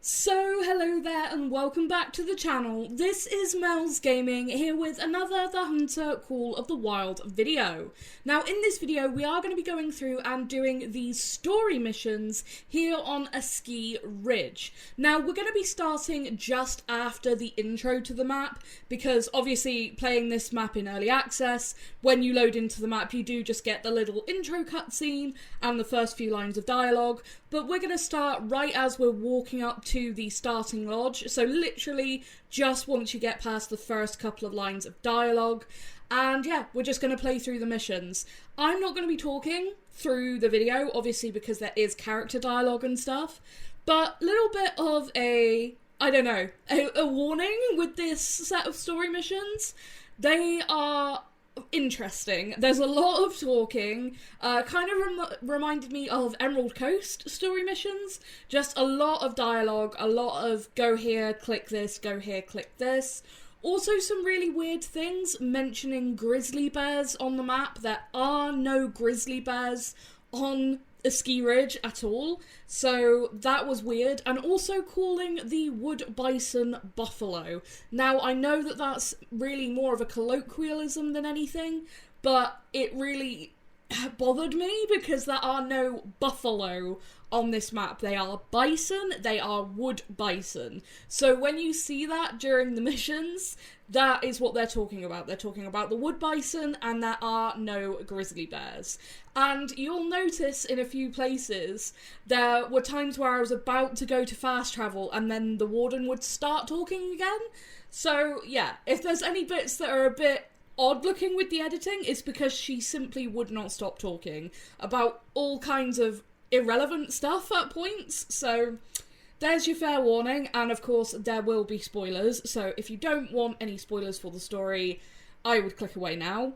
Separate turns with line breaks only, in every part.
So, hello there and welcome back to the channel. This is Mels Gaming here with another The Hunter Call of the Wild video. Now, in this video, we are going to be going through and doing these story missions here on Askiy Ridge. Now, we're going to be starting just after the intro to the map, because obviously playing this map in early access, when you load into the map, you do just get the little intro cutscene and the first few lines of dialogue, but we're going to start right as we're walking up to the starting lodge, so literally just once you get past the first couple of lines of dialogue, and yeah, we're just going to play through the missions. I'm not going to be talking through the video, obviously, because there is character dialogue and stuff, but a little bit of a warning with this set of story missions. They are interesting. There's a lot of talking, kind of reminded me of Emerald Coast story missions, just a lot of dialogue, a lot of go here, click this, go here, click this. Also some really weird things, mentioning grizzly bears on the map. There are no grizzly bears on Askiy Ridge at all, so that was weird, and also calling the wood bison buffalo. Now, I know that that's really more of a colloquialism than anything, but it really bothered me because there are no buffalo on this map. They are bison, they are wood bison. So when you see that during the missions, that is what they're talking about. They're talking about the wood bison, and there are no grizzly bears. And you'll notice in a few places, there were times where I was about to go to fast travel and then the warden would start talking again. So yeah, if there's any bits that are a bit odd looking with the editing, it's because she simply would not stop talking about all kinds of irrelevant stuff at points. So there's your fair warning, and of course there will be spoilers, so if you don't want any spoilers for the story, I would click away now.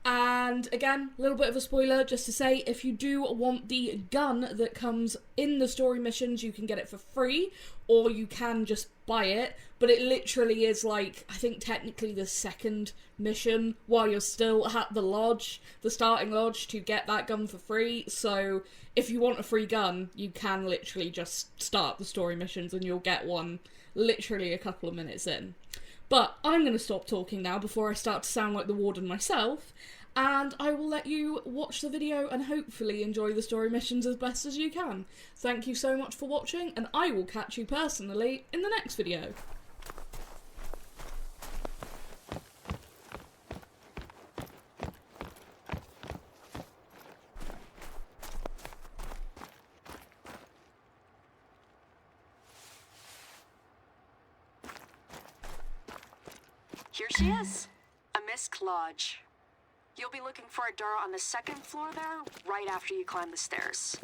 And again, a little bit of a spoiler just to say, if you do want the gun that comes in the story missions, you can get it for free, or you can just buy it, but it literally is like, I think technically the second mission while you're still at the lodge, the starting lodge, to get that gun for free. So if you want a free gun, you can literally just start the story missions and you'll get one literally a couple of minutes in. But I'm going to stop talking now before I start to sound like the warden myself, and I will let you watch the video and hopefully enjoy the story missions as best as you can. Thank you so much for watching, and I will catch you personally in the next video.
Here she is, Amisk Lodge. You'll be looking for a door on the second floor there, right after you climb the stairs.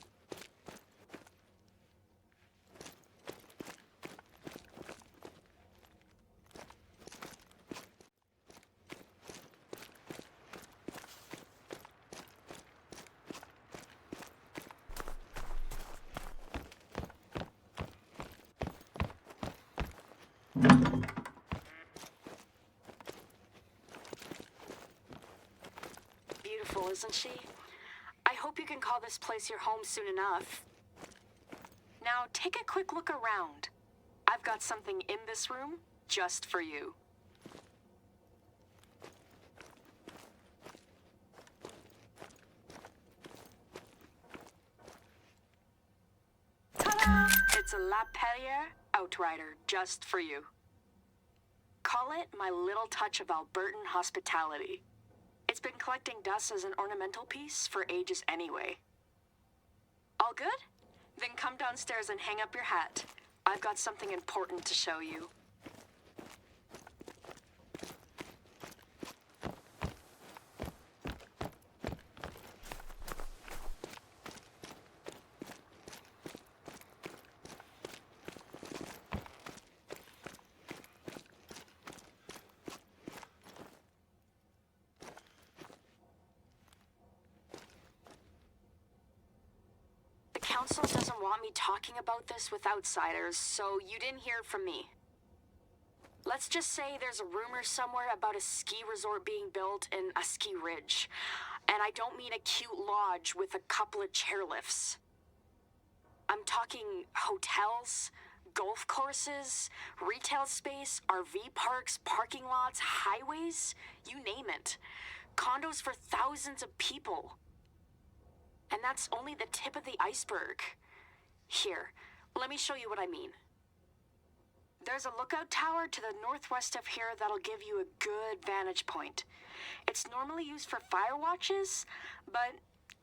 Beautiful, isn't she? I hope you can call this place your home soon enough. Now, take a quick look around. I've got something in this room just for you. Ta-da! It's a La Perriere Outrider just for you. Call it my little touch of Albertan hospitality. It's been collecting dust as an ornamental piece for ages anyway. All good? Then come downstairs and hang up your hat. I've got something important to show you. The council doesn't want me talking about this with outsiders, so you didn't hear it from me. Let's just say there's a rumor somewhere about a ski resort being built in Askiy Ridge. And I don't mean a cute lodge with a couple of chairlifts. I'm talking hotels, golf courses, retail space, RV parks, parking lots, highways, you name it. Condos for thousands of people. And that's only the tip of the iceberg. Here, let me show you what I mean. There's a lookout tower to the northwest of here that'll give you a good vantage point. It's normally used for fire watches, but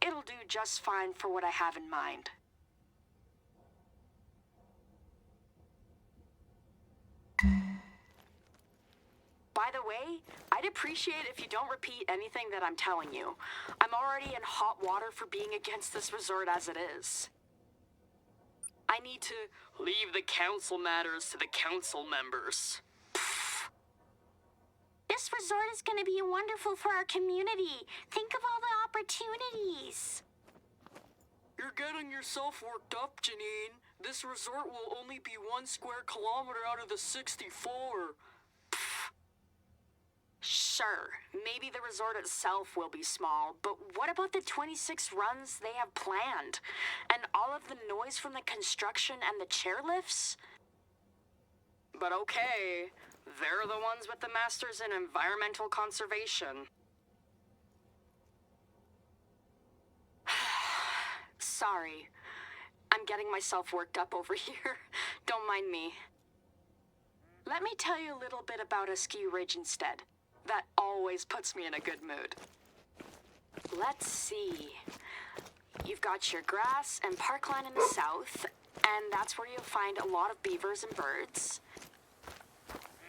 it'll do just fine for what I have in mind. By the way, I'd appreciate if you don't repeat anything that I'm telling you. I'm already in hot water for being against this resort as it is. I need to leave the council matters to the council members. This resort is going to be wonderful for our community. Think of all the opportunities. You're getting yourself worked up, Janine. This resort will only be 1 square kilometer out of the 64. Sure, maybe the resort itself will be small, but what about the 26 runs they have planned? And all of the noise from the construction and the chairlifts? But okay, they're the ones with the masters in environmental conservation. Sorry, I'm getting myself worked up over here. Don't mind me. Let me tell you a little bit about Askiy Ridge instead. That always puts me in a good mood. Let's see. You've got your grass and parkland in the south, and that's where you'll find a lot of beavers and birds.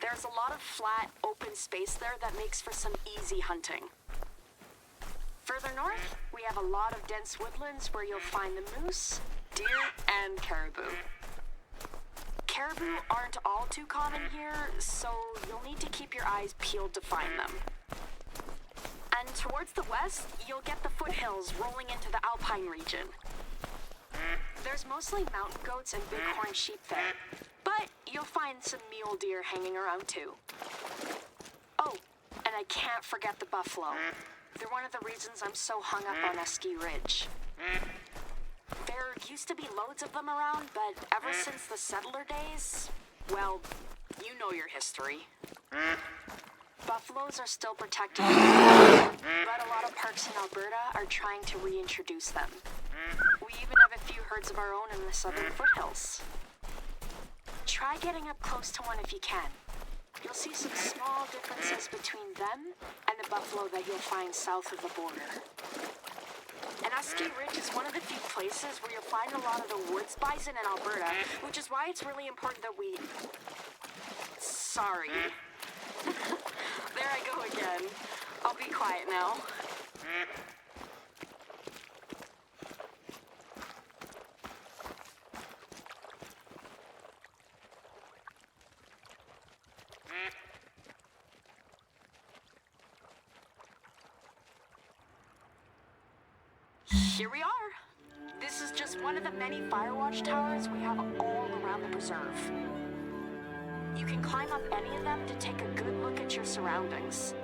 There's a lot of flat, open space there that makes for some easy hunting. Further north, we have a lot of dense woodlands where you'll find the moose, deer, and caribou. Caribou aren't all too common here, so you'll need to keep your eyes peeled to find them. And towards the west, you'll get the foothills rolling into the alpine region. There's mostly mountain goats and bighorn sheep there, but you'll find some mule deer hanging around too. Oh, and I can't forget the buffalo. They're one of the reasons I'm so hung up on Askiy Ridge. There used to be loads of them around, but ever since the settler days, well, you know your history. Buffaloes are still protected, but a lot of parks in Alberta are trying to reintroduce them. We even have a few herds of our own in the southern foothills. Try getting up close to one if you can. You'll see some small differences between them and the buffalo that you'll find south of the border. And Askiy Ridge is one of the few places where you'll find a lot of the woods bison in Alberta, which is why it's really important that we... Sorry. There I go again. I'll be quiet now. Here we are. This is just one of the many fire watch towers we have all around the preserve. You can climb up any of them to take a good look at your surroundings.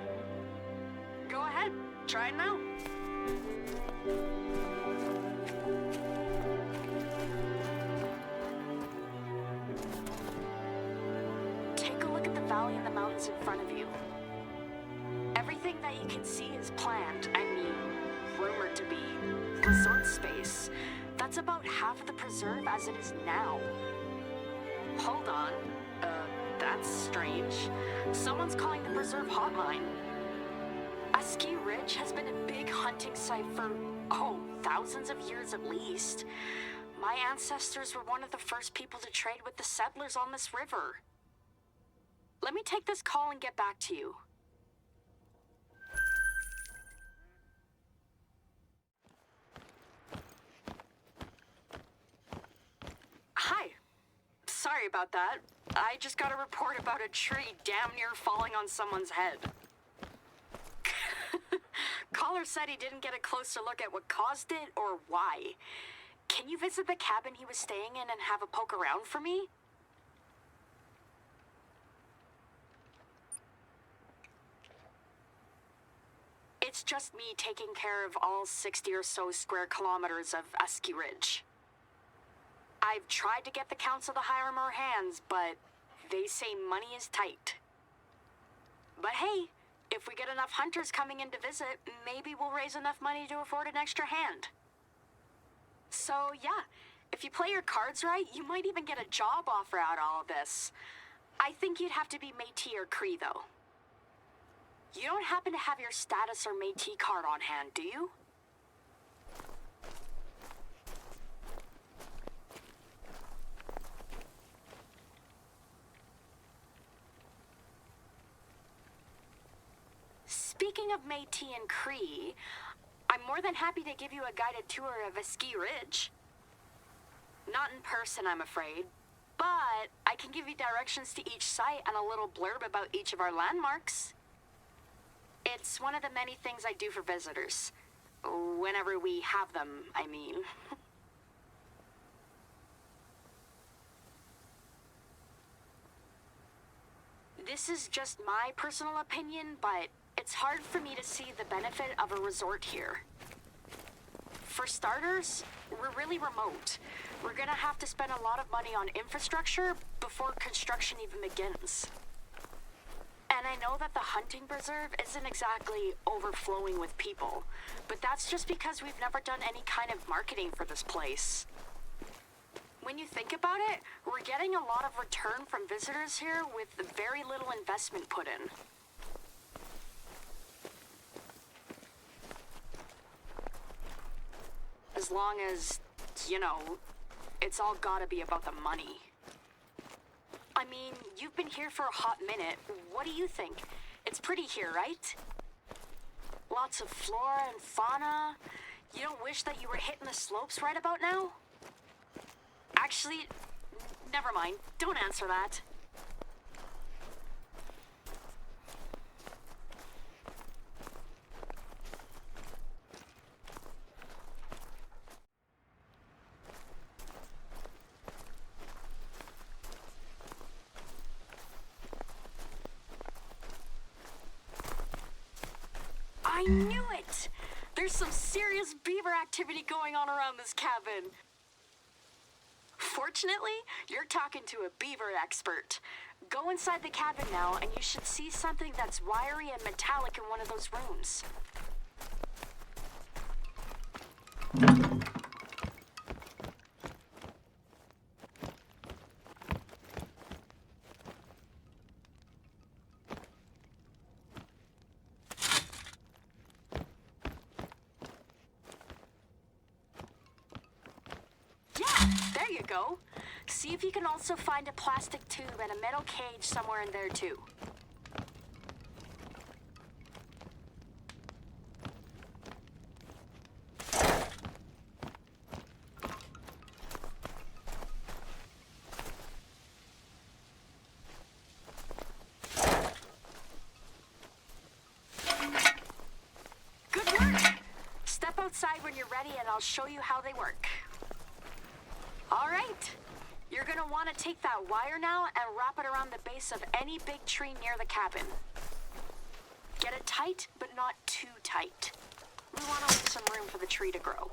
Go ahead, try it now. Take a look at the valley and the mountains in front of you. Everything that you can see is planned, rumored to be. Resort space. That's about half of the preserve as it is now. Hold on. That's strange. Someone's calling the preserve hotline. Askiy Ridge has been a big hunting site for, thousands of years at least. My ancestors were one of the first people to trade with the settlers on this river. Let me take this call and get back to you. Hi. Sorry about that. I just got a report about a tree damn near falling on someone's head. Caller said he didn't get a closer look at what caused it or why. Can you visit the cabin he was staying in and have a poke around for me? It's just me taking care of all 60 or so square kilometers of Askiy Ridge. I've tried to get the council to hire more hands, but they say money is tight. But hey, if we get enough hunters coming in to visit, maybe we'll raise enough money to afford an extra hand. So yeah, if you play your cards right, you might even get a job offer out of all of this. I think you'd have to be Métis or Cree, though. You don't happen to have your status or Métis card on hand, do you? Speaking of Métis and Cree, I'm more than happy to give you a guided tour of Askiy Ridge. Not in person, I'm afraid, but I can give you directions to each site and a little blurb about each of our landmarks. It's one of the many things I do for visitors. Whenever we have them, I mean. This is just my personal opinion, but it's hard for me to see the benefit of a resort here. For starters, we're really remote. We're gonna have to spend a lot of money on infrastructure before construction even begins. And I know that the hunting preserve isn't exactly overflowing with people, but that's just because we've never done any kind of marketing for this place. When you think about it, we're getting a lot of return from visitors here with very little investment put in. As long as, you know, it's all gotta be about the money. I mean, you've been here for a hot minute. What do you think? It's pretty here, right? Lots of flora and fauna. You don't wish that you were hitting the slopes right about now? Actually, never mind. Don't answer that. I knew it! There's some serious beaver activity going on around this cabin. Fortunately, you're talking to a beaver expert. Go inside the cabin now, and you should see something that's wiry and metallic in one of those rooms. There you go. See if you can also find a plastic tube and a metal cage somewhere in there too. Good work! Step outside when you're ready and I'll show you how they work. All right, you're gonna want to take that wire now and wrap it around the base of any big tree near the cabin. Get it tight, but not too tight. We want to leave some room for the tree to grow.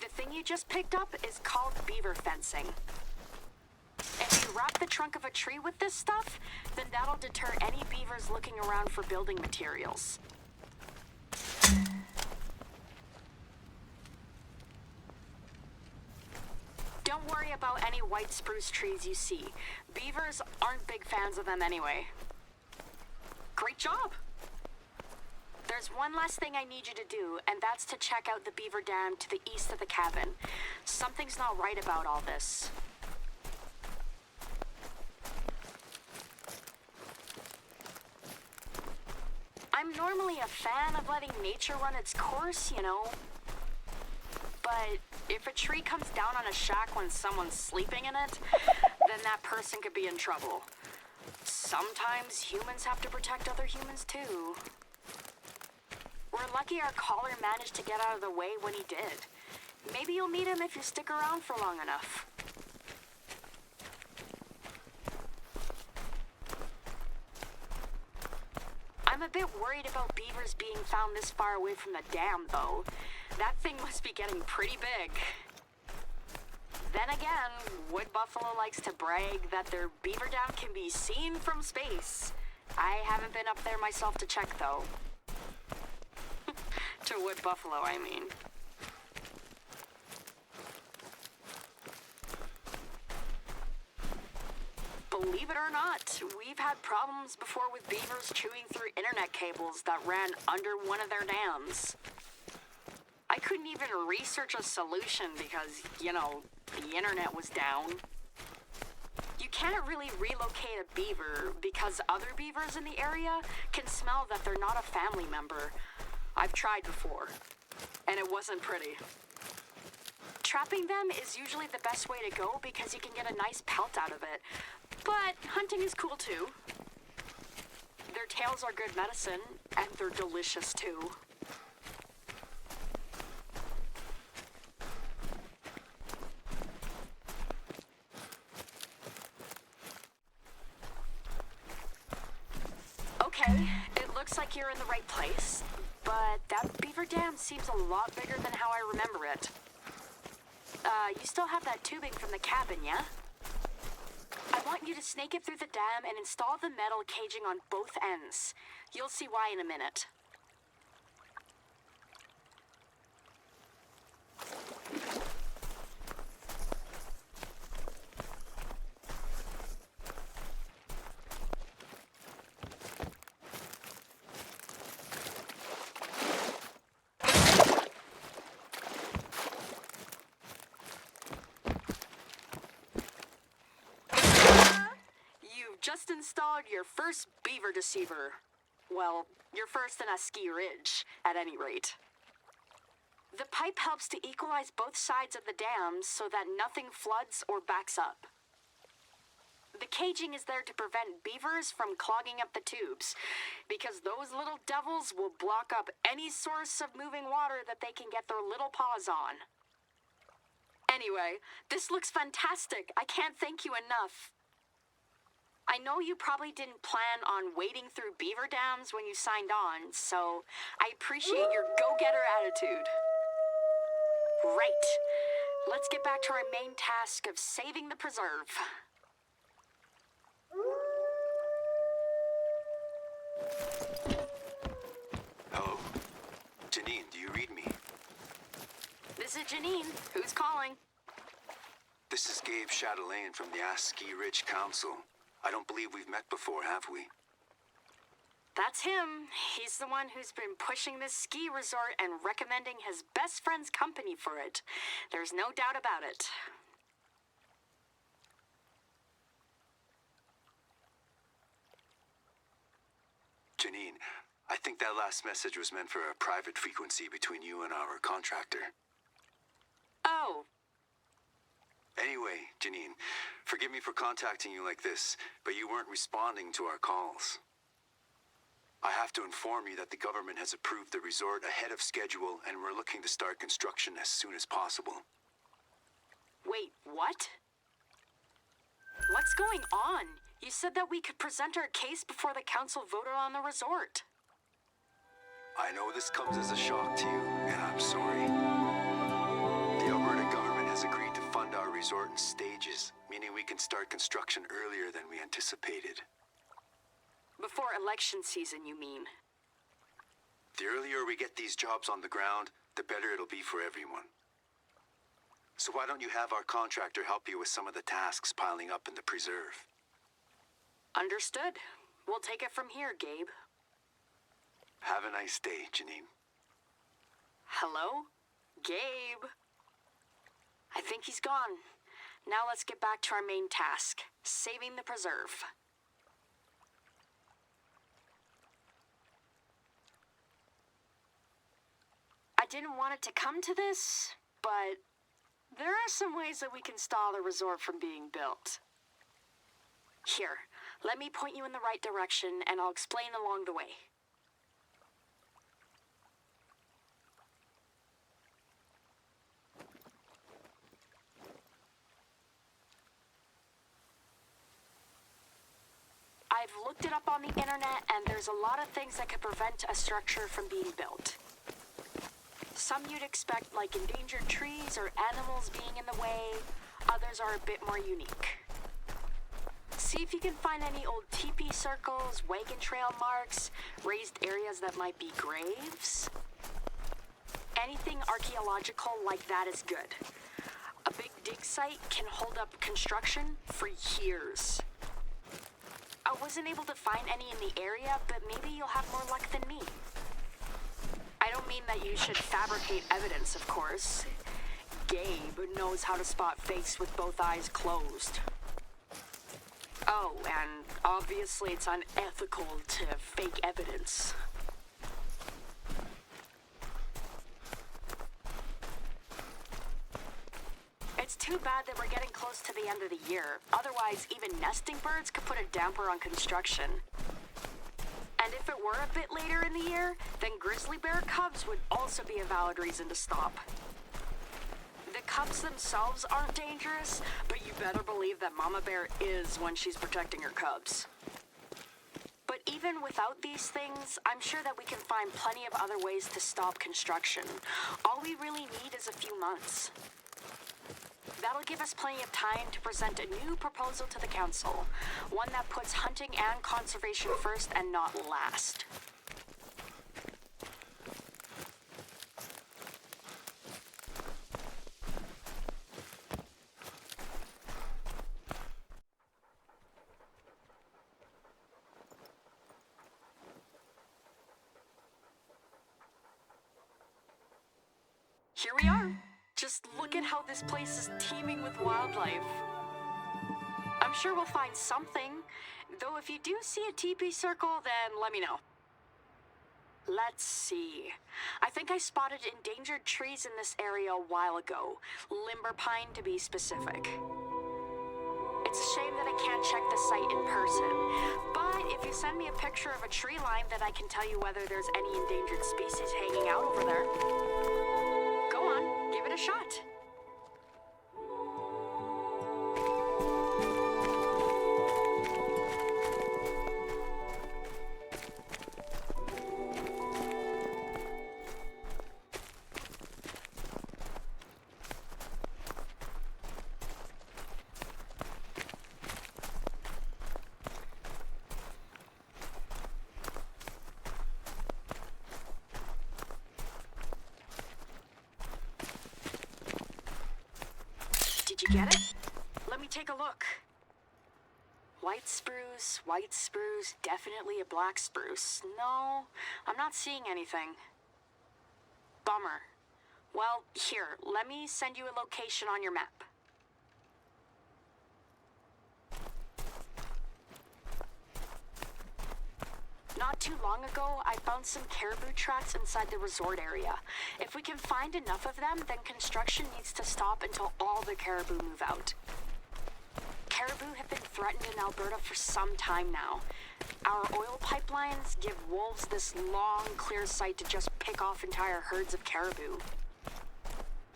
The thing you just picked up is called beaver fencing. If you wrap the trunk of a tree with this stuff, then that'll deter any beavers looking around for building materials. Don't worry about any white spruce trees you see. Beavers aren't big fans of them anyway. Great job! There's one last thing I need you to do, and that's to check out the beaver dam to the east of the cabin. Something's not right about all this. I'm normally a fan of letting nature run its course, you know. But if a tree comes down on a shack when someone's sleeping in it, then that person could be in trouble. Sometimes humans have to protect other humans too. We're lucky our caller managed to get out of the way when he did. Maybe you'll meet him if you stick around for long enough. I'm I'm a bit worried about beavers being found this far away from the dam, though. That thing must be getting pretty big. Then again, wood buffalo likes to brag that their beaver dam can be seen from space. I haven't been up there myself to check, though. To wood buffalo, I mean. Believe it or not, we've had problems before with beavers chewing through internet cables that ran under one of their dams. I couldn't even research a solution because, you know, the internet was down. You can't really relocate a beaver because other beavers in the area can smell that they're not a family member. I've tried before, and it wasn't pretty. Trapping them is usually the best way to go because you can get a nice pelt out of it. But hunting is cool too. Their tails are good medicine, and they're delicious too. Okay, it looks like you're in the right place, but that beaver dam seems a lot bigger than how I remember it. You still have that tubing from the cabin, yeah? I want you to snake it through the dam and install the metal caging on both ends. You'll see why in a minute. Just installed your first beaver deceiver. Well, your first in Askiy Ridge, at any rate. The pipe helps to equalize both sides of the dam so that nothing floods or backs up. The caging is there to prevent beavers from clogging up the tubes, because those little devils will block up any source of moving water that they can get their little paws on. Anyway, this looks fantastic. I can't thank you enough. I know you probably didn't plan on wading through beaver dams when you signed on, so I appreciate your go-getter attitude. Right. Let's get back to our main task of saving the preserve.
Hello? Janine, do you read me?
This is Janine. Who's calling?
This is Gabe Chatelaine from the Askiy Ridge Council. I don't believe we've met before, have we?
That's him. He's the one who's been pushing this ski resort and recommending his best friend's company for it. There's no doubt about it.
Janine, I think that last message was meant for a private frequency between you and our contractor.
Oh.
Anyway, Janine, forgive me for contacting you like this, but you weren't responding to our calls. I have to inform you that the government has approved the resort ahead of schedule, and we're looking to start construction as soon as possible.
Wait, what? What's going on? You said that we could present our case before the council voted on the resort.
I know this comes as a shock to you, and I'm sorry. The Alberta government has agreed to fund our resort in stages, meaning we can start construction earlier than we anticipated.
Before election season, you mean?
The earlier we get these jobs on the ground, the better it'll be for everyone. So why don't you have our contractor help you with some of the tasks piling up in the preserve?
Understood. We'll take it from here, Gabe.
Have a nice day, Janine.
Hello? Gabe? I think he's gone. Now let's get back to our main task, saving the preserve. I didn't want it to come to this, but there are some ways that we can stall the resort from being built. Here, let me point you in the right direction, and I'll explain along the way. I've looked it up on the internet, and there's a lot of things that could prevent a structure from being built. Some you'd expect, like endangered trees or animals being in the way. Others are a bit more unique. See if you can find any old teepee circles, wagon trail marks, raised areas that might be graves. Anything archaeological like that is good. A big dig site can hold up construction for years. I wasn't able to find any in the area, but maybe you'll have more luck than me. I don't mean that you should fabricate evidence, of course. Gabe knows how to spot fakes with both eyes closed. Oh, and obviously it's unethical to fake evidence. It's too bad that we're getting close to the end of the year. Otherwise, even nesting birds could put a damper on construction. And if it were a bit later in the year, then grizzly bear cubs would also be a valid reason to stop. The cubs themselves aren't dangerous, but you better believe that Mama Bear is when she's protecting her cubs. But even without these things, I'm sure that we can find plenty of other ways to stop construction. All we really need is a few months. That'll give us plenty of time to present a new proposal to the council, one that puts hunting and conservation first and not last. Here we are. Just look at how this place is teeming with wildlife. I'm sure we'll find something, though if you do see a teepee circle, then let me know. Let's see. I think I spotted endangered trees in this area a while ago, limber pine to be specific. It's a shame that I can't check the site in person, but if you send me a picture of a tree line, then I can tell you whether there's any endangered species hanging out over there. Go on, give it a shot. Did you get it? Let me take a look. White spruce, definitely a black spruce. No, I'm not seeing anything. Bummer. Well, here, let me send you a location on your map. Not too long ago, I found some caribou tracks inside the resort area. If we can find enough of them, then construction needs to stop until all the caribou move out. Caribou have been threatened in Alberta for some time now. Our oil pipelines give wolves this long, clear sight to just pick off entire herds of caribou.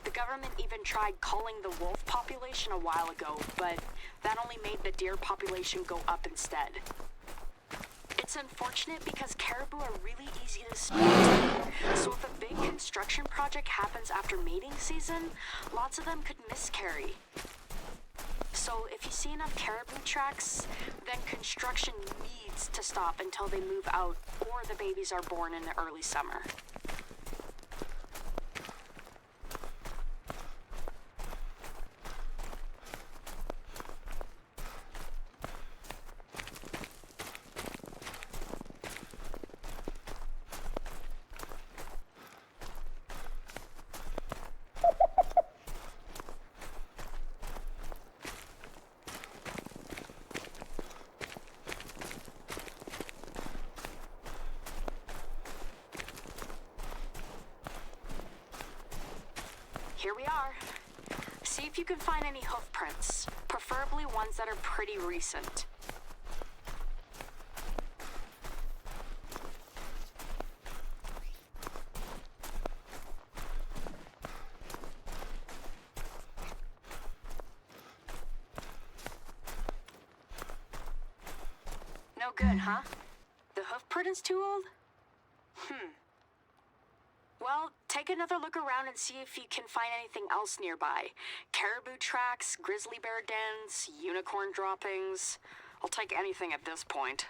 The government even tried culling the wolf population a while ago, but that only made the deer population go up instead. It's unfortunate because caribou are really easy to spot, so if a big construction project happens after mating season, lots of them could miscarry. So if you see enough caribou tracks, then construction needs to stop until they move out or the babies are born in the early summer. Here we are. See if you can find any hoof prints, preferably ones that are pretty recent. No No good, huh? The hoof print is too old? Well, take another look around and see if you can find anything else nearby. Caribou tracks, grizzly bear dens, unicorn droppings. I'll take anything at this point.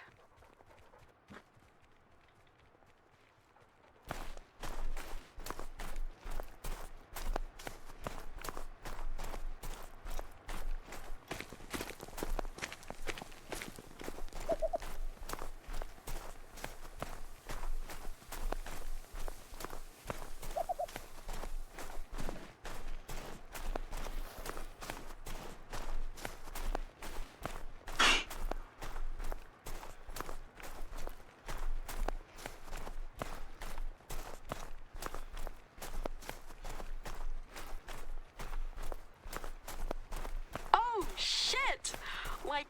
Like,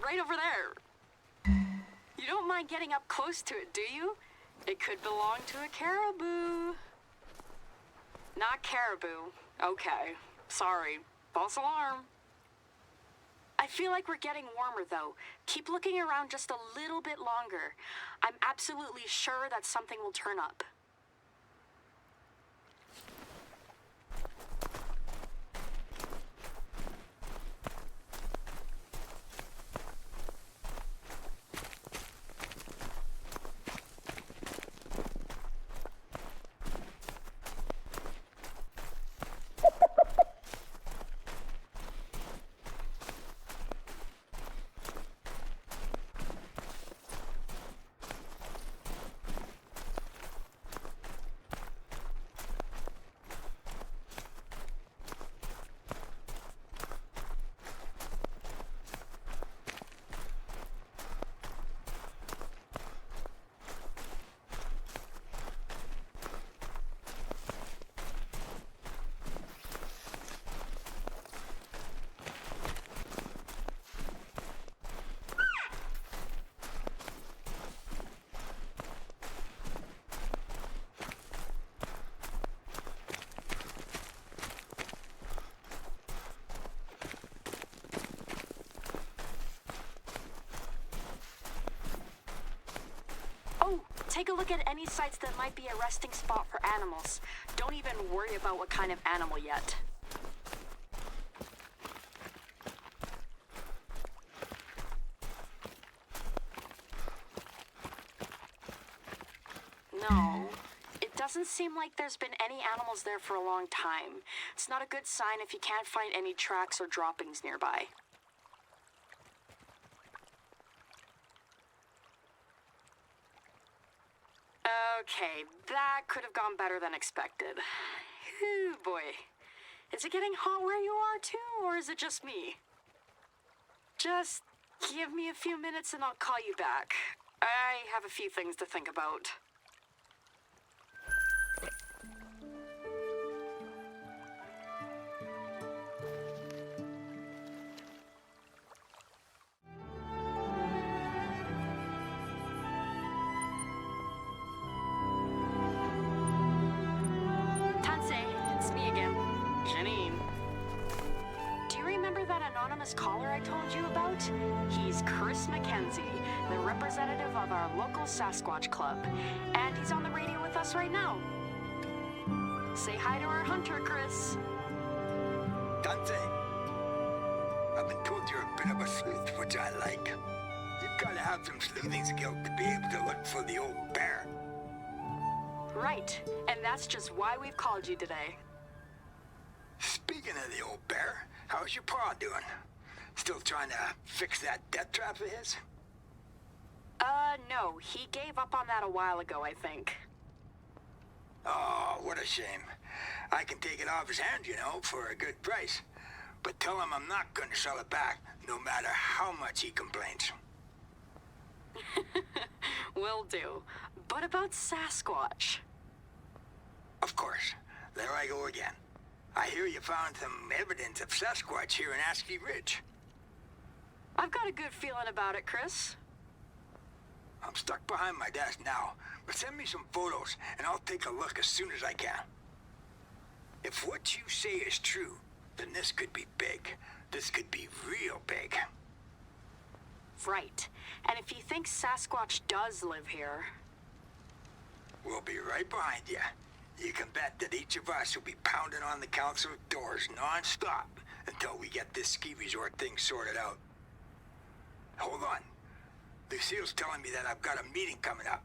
right over there. You don't mind getting up close to it, do you? It could belong to a caribou. Not caribou. Okay. Sorry. False alarm. I feel like we're getting warmer, though. Keep looking around just a little bit longer. I'm absolutely sure that something will turn up. Take a look at any sites that might be a resting spot for animals. Don't even worry about what kind of animal yet. No, it doesn't seem like there's been any animals there for a long time. It's not a good sign if you can't find any tracks or droppings nearby. Okay, that could have gone better than expected. Ooh, boy. Is it getting hot where you are too, or is it just me? Just give me a few minutes and I'll call you back. I have a few things to think about. Caller I told you about? He's Chris Mackenzie, the representative of our local Sasquatch club, and he's on the radio with us right now. Say hi to our hunter, Chris.
Dante, I've been told you're a bit of a sleuth, which I like. You've got to have some sleuthing skills to be able to look for the old bear.
Right, and that's just why we've called you today.
Speaking of the old bear, how's your paw doing? Still trying to fix that death trap of his?
No. He gave up on that a while ago, I think.
Oh, what a shame. I can take it off his hands, you know, for a good price. But tell him I'm not going to sell it back, no matter how much he complains.
Will do. But about Sasquatch?
Of course. There I go again. I hear you found some evidence of Sasquatch here in Askiy Ridge.
I've got a good feeling about it, Chris.
I'm stuck behind my desk now, but send me some photos and I'll take a look as soon as I can. If what you say is true, then this could be big. This could be real big.
Right. And if you think Sasquatch does live here...
We'll be right behind you. You can bet that each of us will be pounding on the council's doors non-stop until we get this ski resort thing sorted out. Hold on. Lucille's telling me that I've got a meeting coming up.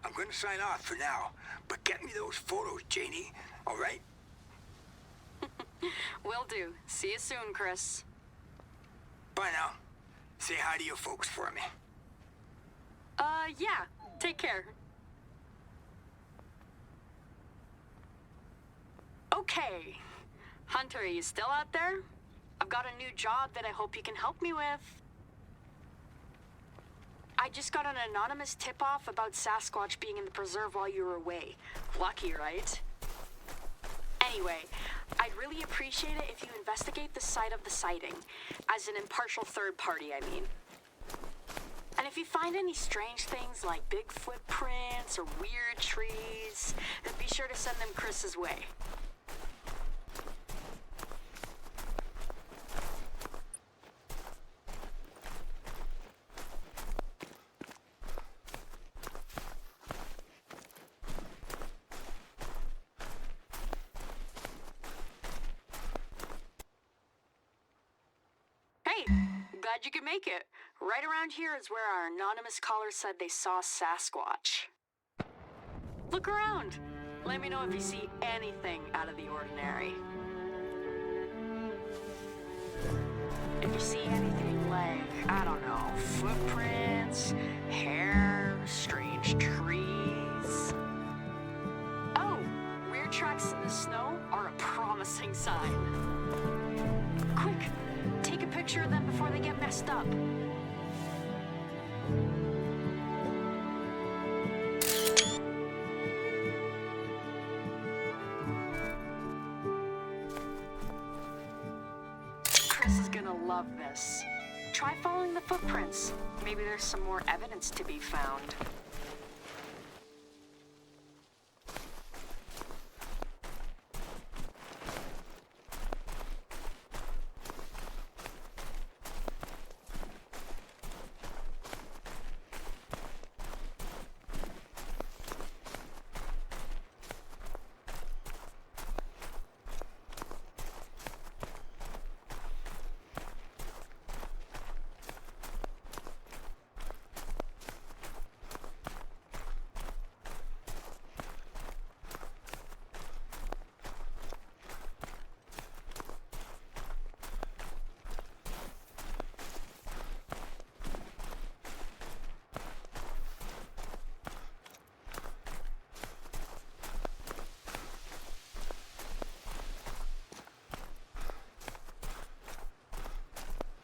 I'm gonna sign off for now, but get me those photos, Janie, all right?
Will do. See you soon, Chris.
Bye now. Say hi to your folks for me.
Yeah. Take care. Okay. Hunter, are you still out there? I've got a new job that I hope you can help me with. I just got an anonymous tip-off about Sasquatch being in the preserve while you were away. Lucky, right? Anyway, I'd really appreciate it if you investigate the site of the sighting. As an impartial third party, I mean. And if you find any strange things like big footprints or weird trees, then be sure to send them Chris's way. Hey, glad you could make it. Right around here is where our anonymous caller said they saw Sasquatch. Look around. Let me know if you see anything out of the ordinary. If you see anything like, I don't know, footprints, hair, strange trees. Oh, weird tracks in the snow are a promising sign. Quick, take a picture of them before they get messed up. Chris is gonna love this. Try following the footprints. Maybe there's some more evidence to be found.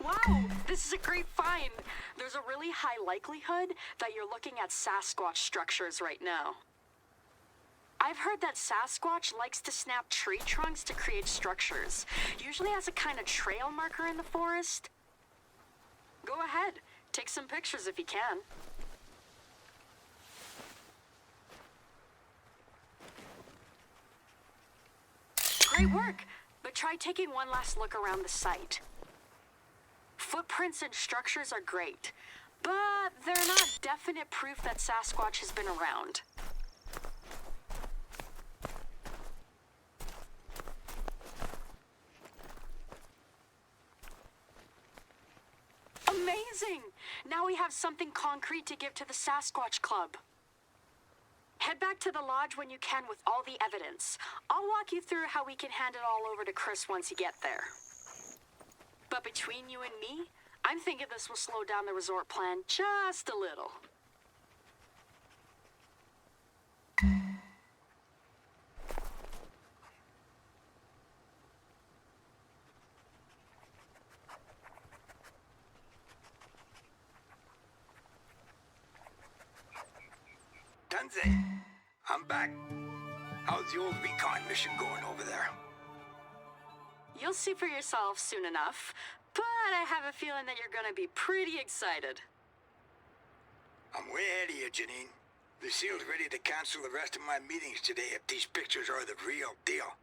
Wow, this is a great find. There's a really high likelihood that you're looking at Sasquatch structures right now. I've heard that Sasquatch likes to snap tree trunks to create structures, usually as a kind of trail marker in the forest. Go ahead, take some pictures if you can. Great work, but try taking one last look around the site. Footprints and structures are great, but they're not definite proof that Sasquatch has been around. Amazing! Now we have something concrete to give to the Sasquatch Club. Head back to the lodge when you can with all the evidence. I'll walk you through how we can hand it all over to Chris once you get there. But between you and me, I'm thinking this will slow down the resort plan just a little.
Tunze, I'm back. How's the old recon mission going over there?
You'll see for yourself soon enough, but I have a feeling that you're gonna be pretty excited.
I'm way ahead of you, Janine. Lucille's ready to cancel the rest of my meetings today if these pictures are the real deal.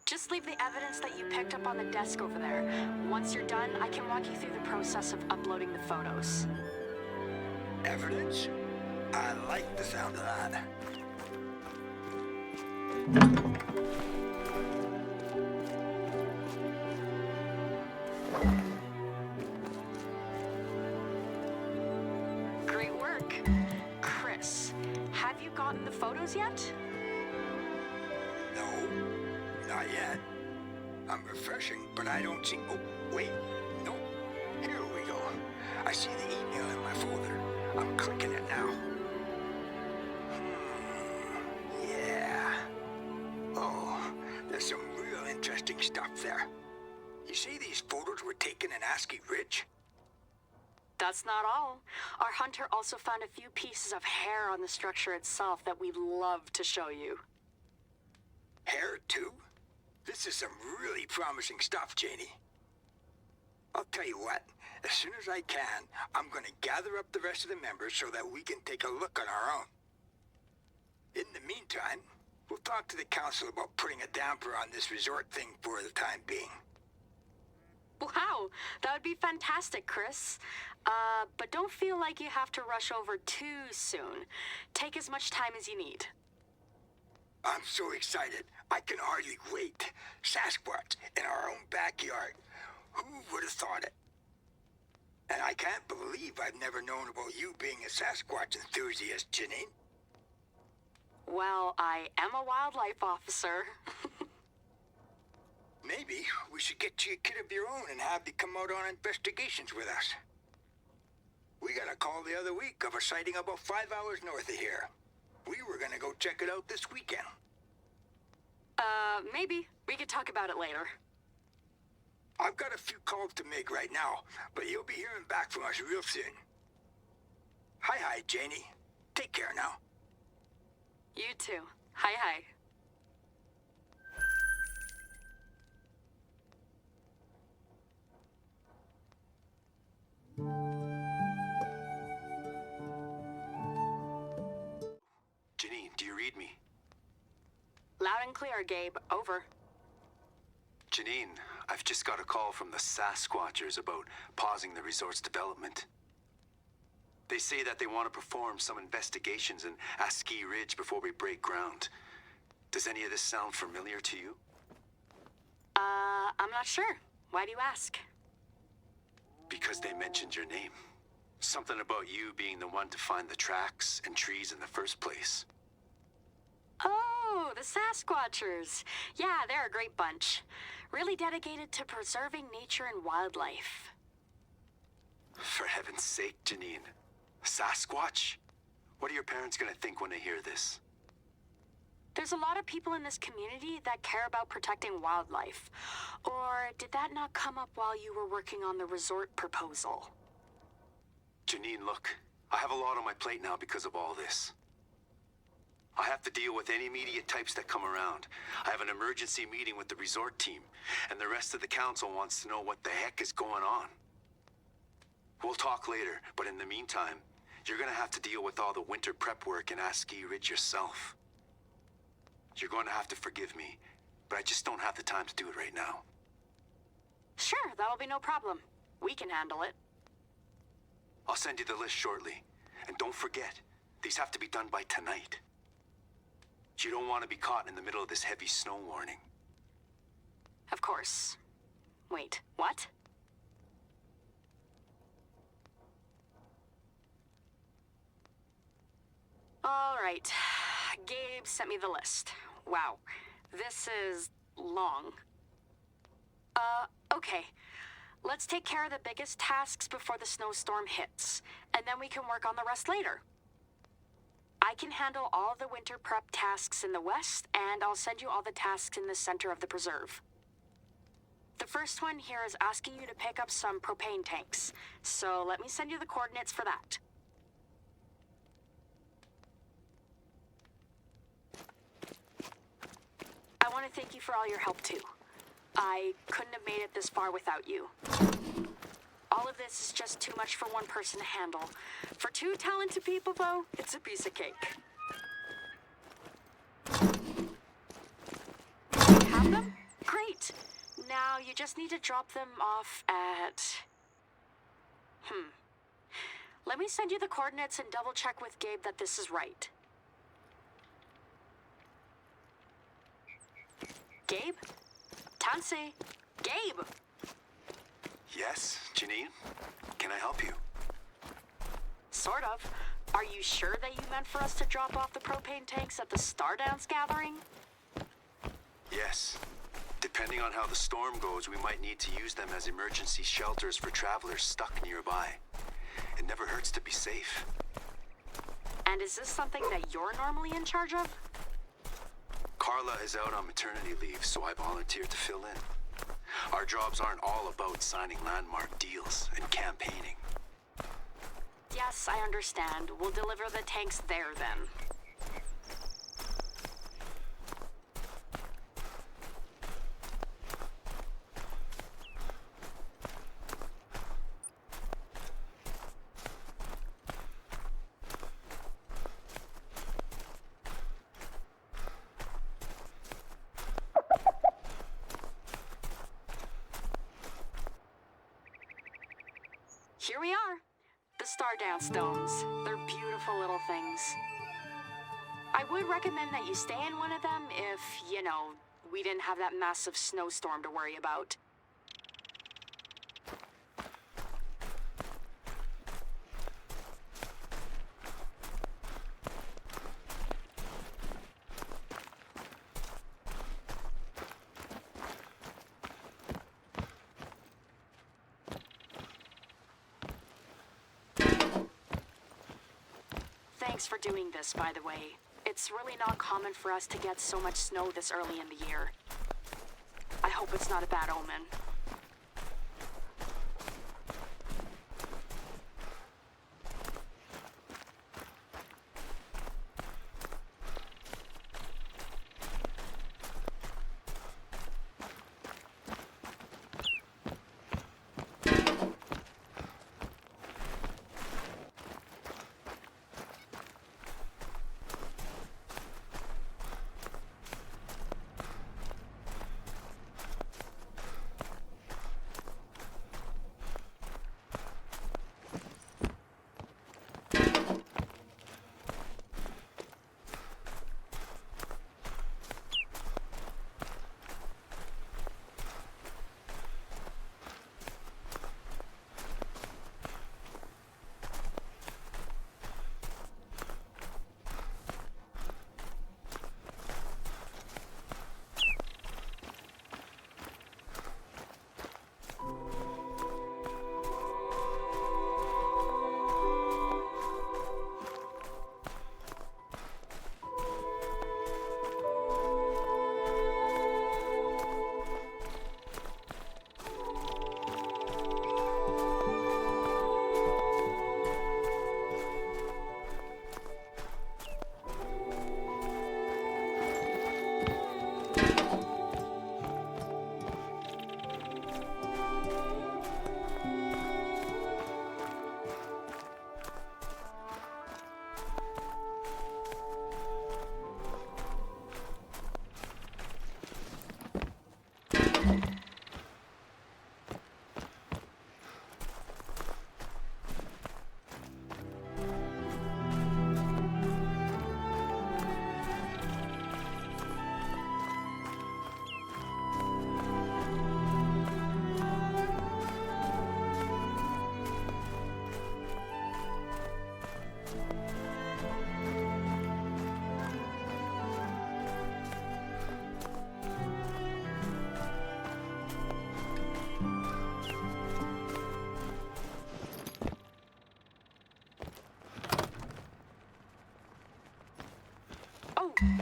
Just leave the evidence that you picked up on the desk over there. Once you're done, I can walk you through the process of uploading the photos.
Evidence? I like the sound of that.
Great work. Chris, have you gotten the photos yet?
No, not yet. I'm refreshing, but I don't see... Oh, wait. No. Here we go. I see the email in my folder. I'm clicking it now. Yeah. Oh, there's some real interesting stuff there. You say these photos were taken in Askiy Ridge?
That's not all. Our hunter also found a few pieces of hair on the structure itself that we'd love to show you.
Hair, too? This is some really promising stuff, Janie. I'll tell you what. As soon as I can, I'm going to gather up the rest of the members so that we can take a look on our own. In the meantime, we'll talk to the council about putting a damper on this resort thing for the time being.
Wow, that would be fantastic, Chris. But don't feel like you have to rush over too soon. Take as much time as you need.
I'm so excited. I can hardly wait. Sasquatch in our own backyard. Who would have thought it? And I can't believe I've never known about you being a Sasquatch enthusiast, Janine.
Well, I am a wildlife officer.
Maybe we should get you a kid of your own and have you come out on investigations with us. We got a call the other week of a sighting about 5 hours north of here. We were gonna go check it out this weekend.
Maybe. We could talk about it later.
I've got a few calls to make right now, but you'll be hearing back from us real soon. Hi, Janie. Take care now.
You too. Hi.
Janine, do you read me?
Loud and clear, Gabe. Over.
Janine, I've just got a call from the Sasquatchers about pausing the resort's development. They say that they want to perform some investigations in Askiy Ridge before we break ground. Does any of this sound familiar to you?
I'm not sure. Why do you ask?
Because they mentioned your name. Something about you being the one to find the tracks and trees in the first place.
Oh, the Sasquatchers. Yeah, they're a great bunch. Really dedicated to preserving nature and wildlife.
For heaven's sake, Janine. Sasquatch? What are your parents gonna think when they hear this?
There's a lot of people in this community that care about protecting wildlife. Or did that not come up while you were working on the resort proposal?
Janine, look. I have a lot on my plate now because of all this. I have to deal with any media types that come around. I have an emergency meeting with the resort team, and the rest of the council wants to know what the heck is going on. We'll talk later, but in the meantime, you're gonna have to deal with all the winter prep work in Askiy Ridge yourself. You're going to have to forgive me, but I just don't have the time to do it right now.
Sure, that'll be no problem. We can handle it.
I'll send you the list shortly. And don't forget, these have to be done by tonight. You don't want to be caught in the middle of this heavy snow warning.
Of course. Wait, what? All right. Gabe sent me the list. Wow. This is long. Okay. Let's take care of the biggest tasks before the snowstorm hits, and then we can work on the rest later. I can handle all the winter prep tasks in the west, and I'll send you all the tasks in the center of the preserve. The first one here is asking you to pick up some propane tanks, so let me send you the coordinates for that. I want to thank you for all your help, too. I couldn't have made it this far without you. All of this is just too much for one person to handle. For two talented people, though, it's a piece of cake. You have them? Now you just need to drop them off at... Let me send you the coordinates and double check with Gabe that this is right. Gabe? Tansy? Gabe!
Yes, Janine? Can I help you?
Sort of. Are you sure that you meant for us to drop off the propane tanks at the Stardance gathering?
Yes. Depending on how the storm goes, we might need to use them as emergency shelters for travelers stuck nearby. It never hurts to be safe.
And is this something that you're normally in charge of?
Carla is out on maternity leave, so I volunteered to fill in. Our jobs aren't all about signing landmark deals and campaigning.
Yes, I understand. We'll deliver the tanks there then. Here we are. The Stardance stones. They're beautiful little things. I would recommend that you stay in one of them if, we didn't have that massive snowstorm to worry about. Thanks for doing this, by the way. It's really not common for us to get so much snow this early in the year. I hope it's not a bad omen.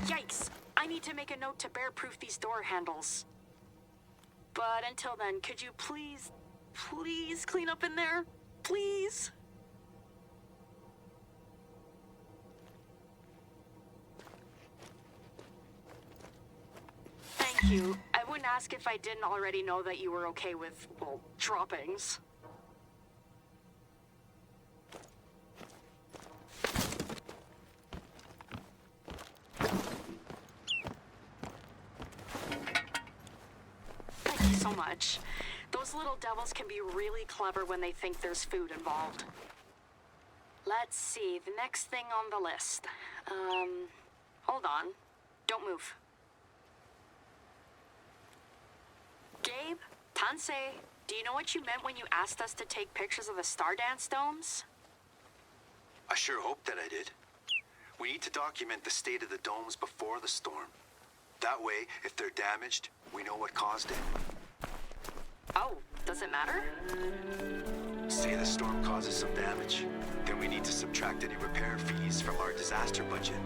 Yikes! I need to make a note to bear-proof these door handles. But until then, could you please clean up in there? Please? Thank you. I wouldn't ask if I didn't already know that you were okay with, well, droppings. Thank you so much. Those little devils can be really clever when they think there's food involved. Let's see, the next thing on the list. Hold on. Don't move. Gabe, Tansei, do you know what you meant when you asked us to take pictures of the Stardance domes?
I sure hope that I did. We need to document the state of the domes before the storm. That way, if they're damaged, we know what caused it.
Oh, does it matter?
Say the storm causes some damage, then we need to subtract any repair fees from our disaster budget.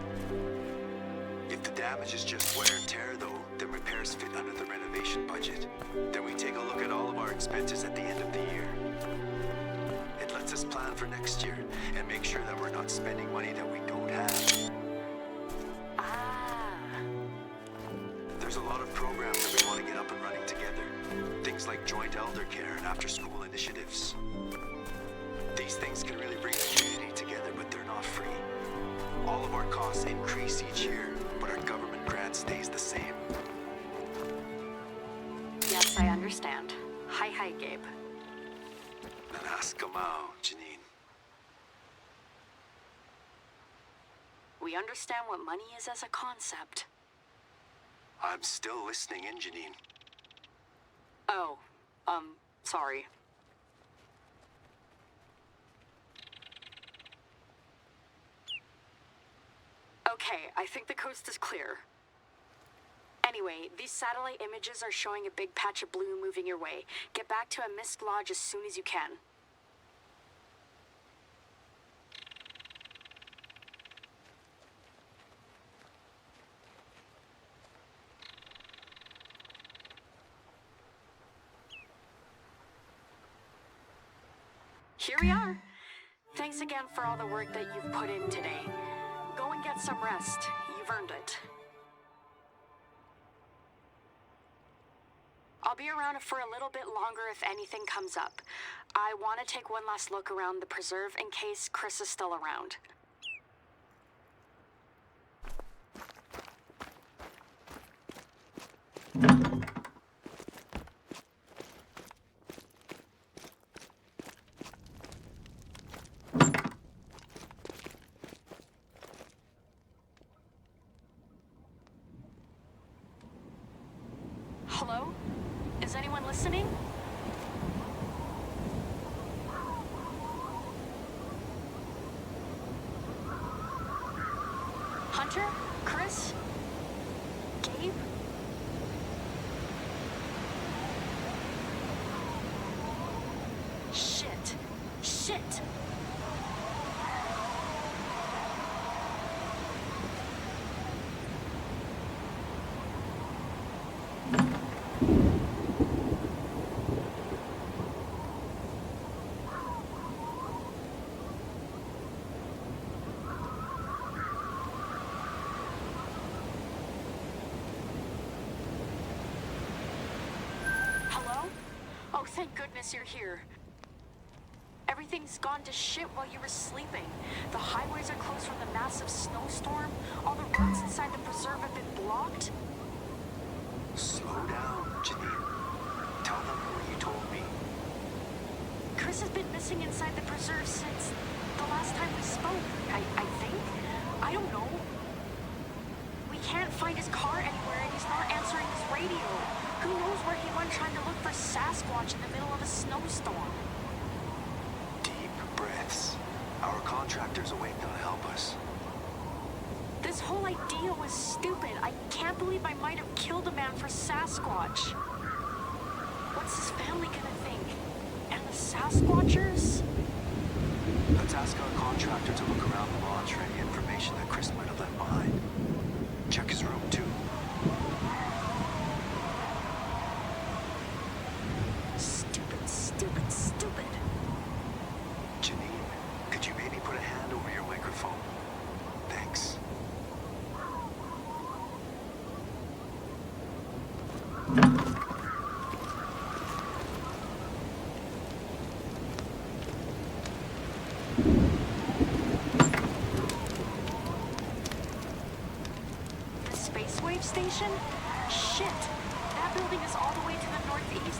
If the damage is just wear and tear though, then repairs fit under the renovation budget. Then we take a look at all of our expenses at the end of the year. It lets us plan for next year and make sure that we're not spending money that we don't have. There's a lot of programs that we want to get up and running together. Things like joint elder care and after-school initiatives. These things can really bring the community together, but they're not free. All of our costs increase each year, but our government grant stays the same.
Yes, I understand. Hi, Gabe.
Askiy, Janine.
We understand what money is as a concept.
I'm still listening in, Janine.
Oh, sorry. Okay, I think the coast is clear. Anyway, these satellite images are showing a big patch of blue moving your way. Get back to a Mist Lodge as soon as you can. Here we are. Thanks again for all the work that you've put in today. Go and get some rest. You've earned it. I'll be around for a little bit longer if anything comes up. I want to take one last look around the preserve in case Chris is still around. Hello? Is anyone listening? Hunter? Chris? Gabe? Shit. Shit! Oh, thank goodness you're here. Everything's gone to shit while you were sleeping. The highways are closed from the massive snowstorm. All the roads inside the preserve have been blocked.
Slow down, Janine. Tell them what you told me.
Chris has been missing inside the preserve since the last time we spoke, I think. I don't know. We can't find his car anywhere and he's not answering his radio. Who knows where he went trying to look for Sasquatch in the middle of a snowstorm?
Deep breaths. Our contractor's awake now to help us.
This whole idea was stupid. I can't believe I might have killed a man for Sasquatch. What's his family gonna think? And the Sasquatchers?
Let's ask our contractor to look around the lodge for any information that Chris might have left behind. Check his room, too.
Stupid.
Janine, could you maybe put a hand over your microphone? Thanks.
The Space Wave Station? Shit! That building is all the way to the northeast.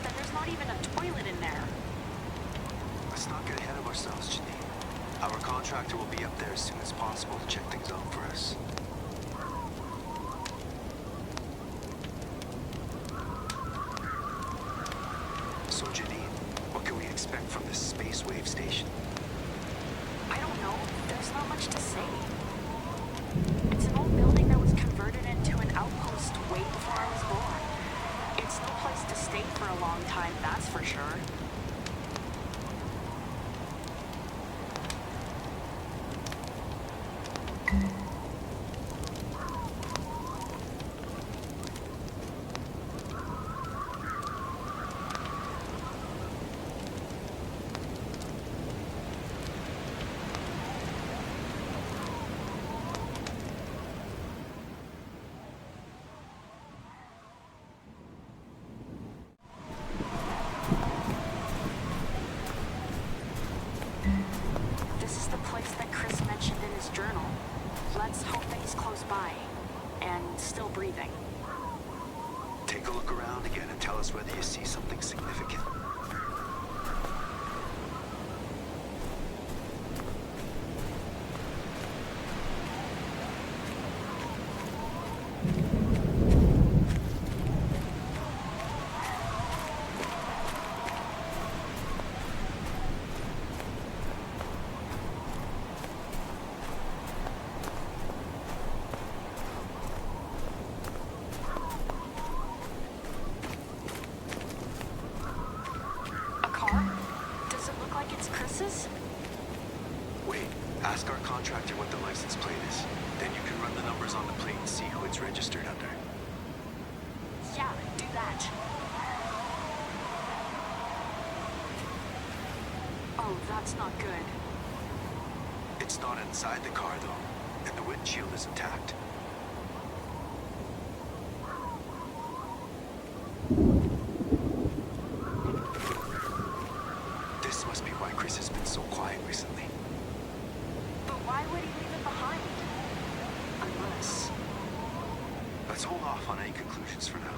ourselves, Janine. Our contractor will be up there as soon as possible to check things out for us. So, Janine, what can we expect from this space wave station?
I don't know. There's not much to say. It's an old building that was converted into an outpost way before I was born. It's no place to stay for a long time, that's for sure. This is the place that Chris mentioned in his journal. Let's hope that he's close by and still breathing.
Take a look around again and tell us whether you see something significant. Wait, ask our contractor what the license plate is. Then you can run the numbers on the plate and see who it's registered under.
Yeah, do that. Oh, that's not good.
It's not inside the car, though, and the windshield is intact. This must be why Chris has been so quiet recently.
But why would he leave it behind? Unless...
Let's hold off on any conclusions for now.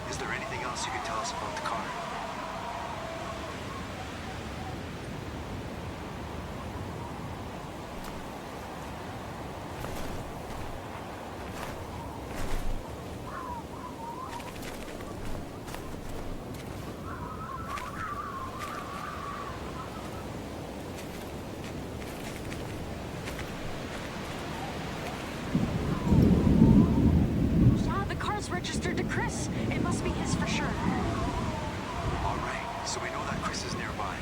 Is there anything else you can tell us about the car?
Registered to Chris. It must be his for sure.
All right, so we know that Chris is nearby.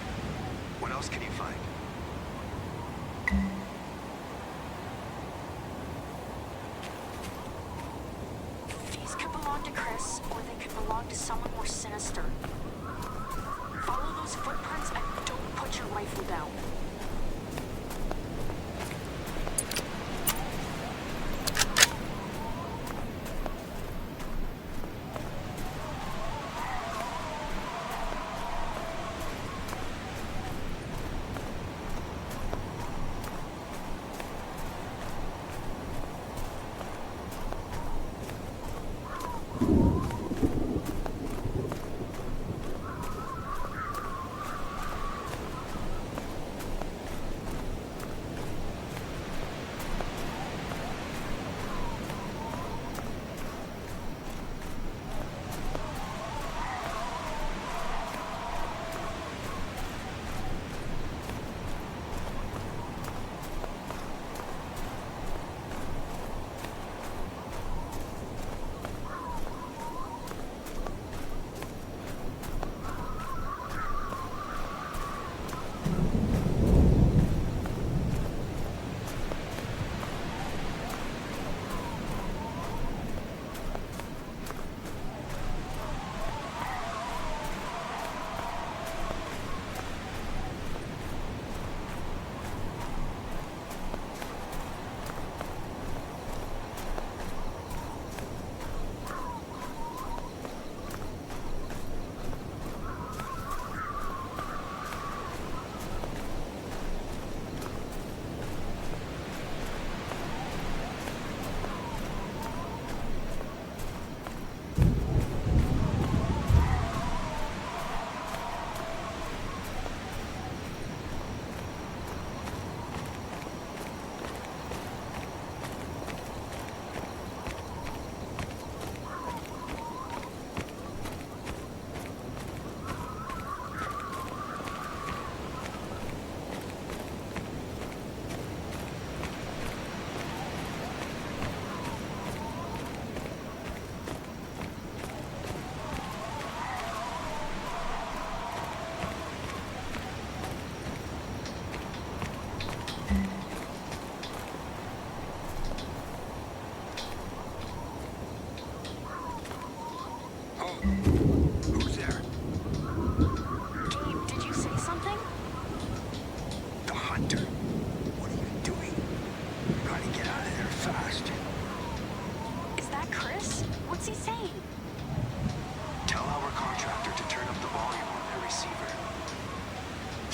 What else can you find?
These could belong to Chris, or they could belong to someone more sinister. Follow those footprints and don't put your rifle down.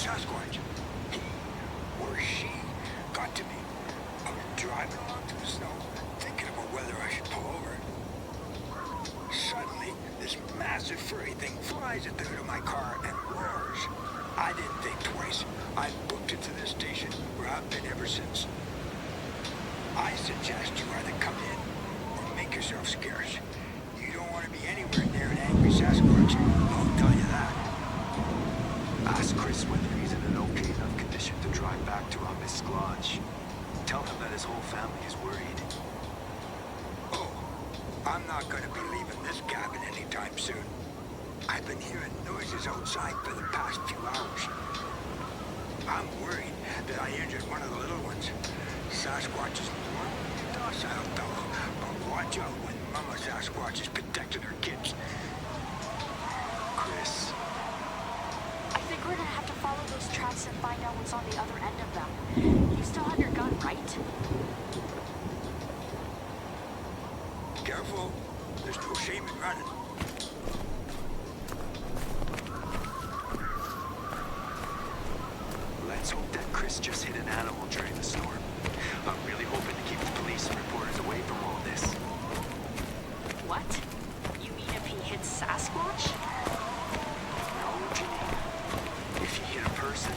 Sasquatch. He or she got to me. I was driving along through the snow, thinking about whether I should pull over. Suddenly, this massive furry thing flies at the hood of my car and roars. I didn't think twice. I booked it to this station where I've been ever since. I suggest you either come in or make yourself scarce. You don't want to be anywhere near an angry Sasquatch. I'll tell you that.
Ask Chris whether he's in an okay enough condition to drive back to Askiy. Tell him that his whole family is worried.
Oh, I'm not going to be leaving this cabin anytime soon. I've been hearing noises outside for the past few hours. I'm worried that I injured one of the little ones. Sasquatch is normally a docile fellow, but watch out when Mama Sasquatch is protecting her kids.
Chris,
I think we're gonna have to follow those tracks and find out what's on the other end of them. You still have your gun, right?
Careful. There's no shame in running.
let's hope that Chris just hit an animal during the storm. I'm really hoping to keep the police and reporters away from all this.
What? You mean if he hits Sasquatch?
No, Janine. If he hit a person,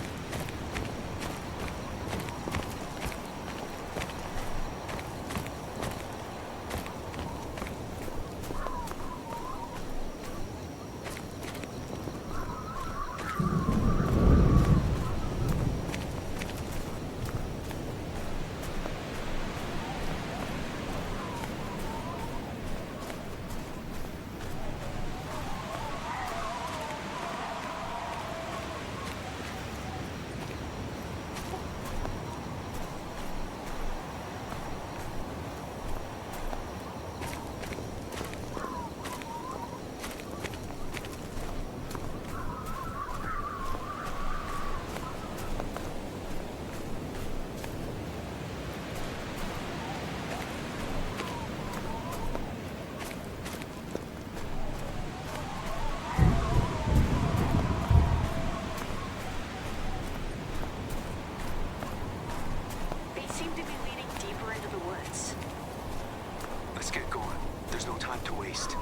let's get going. There's no time to waste.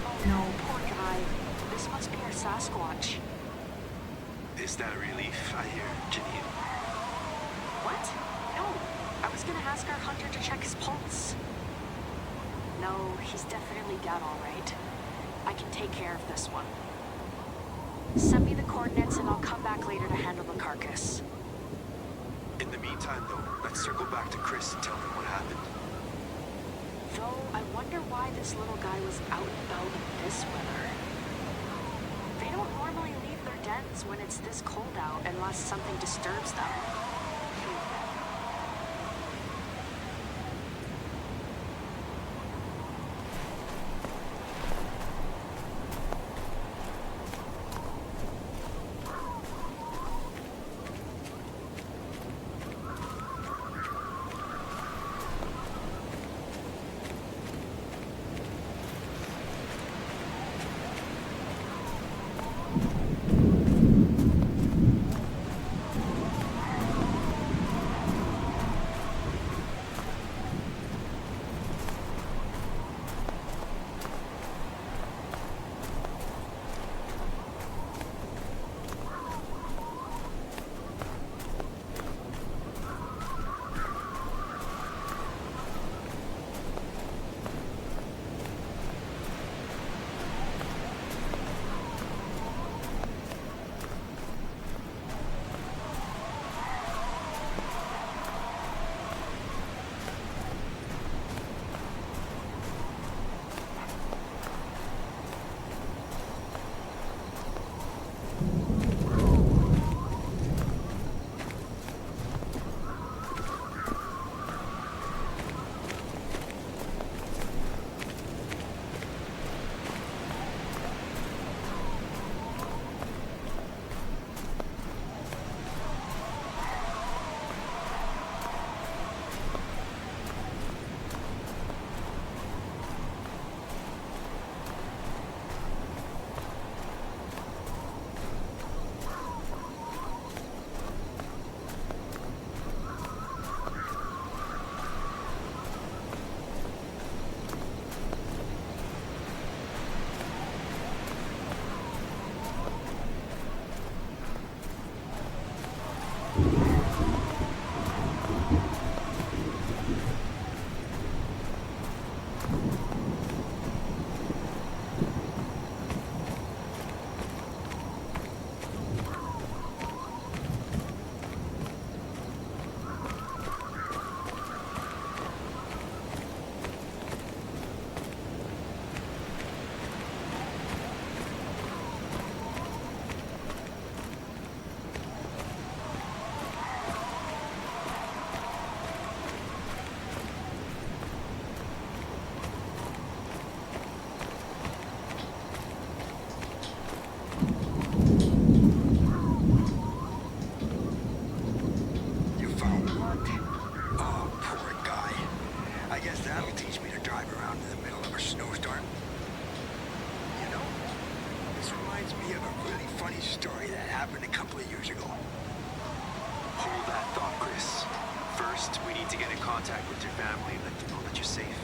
Oh no, poor guy. This must be our Sasquatch.
Is that a relief, I hear, Janine?
What? No. I was gonna ask our hunter to check his pulse. No, he's definitely dead, all right. I can take care of this one. Send me the coordinates and I'll come back later to handle the carcass.
In the meantime, though, let's circle back to Chris and tell him what happened.
Though, I wonder why this little guy was out and about in this weather. They don't normally leave their dens when it's this cold out unless something disturbs them. bugged.
Oh, poor guy. I guess that'll teach me to drive around in the middle of a snowstorm. You know, this reminds me of a really funny story that happened a couple of years ago.
Hold that thought, Chris. First, we need to get in contact with your family and let them know that you're safe.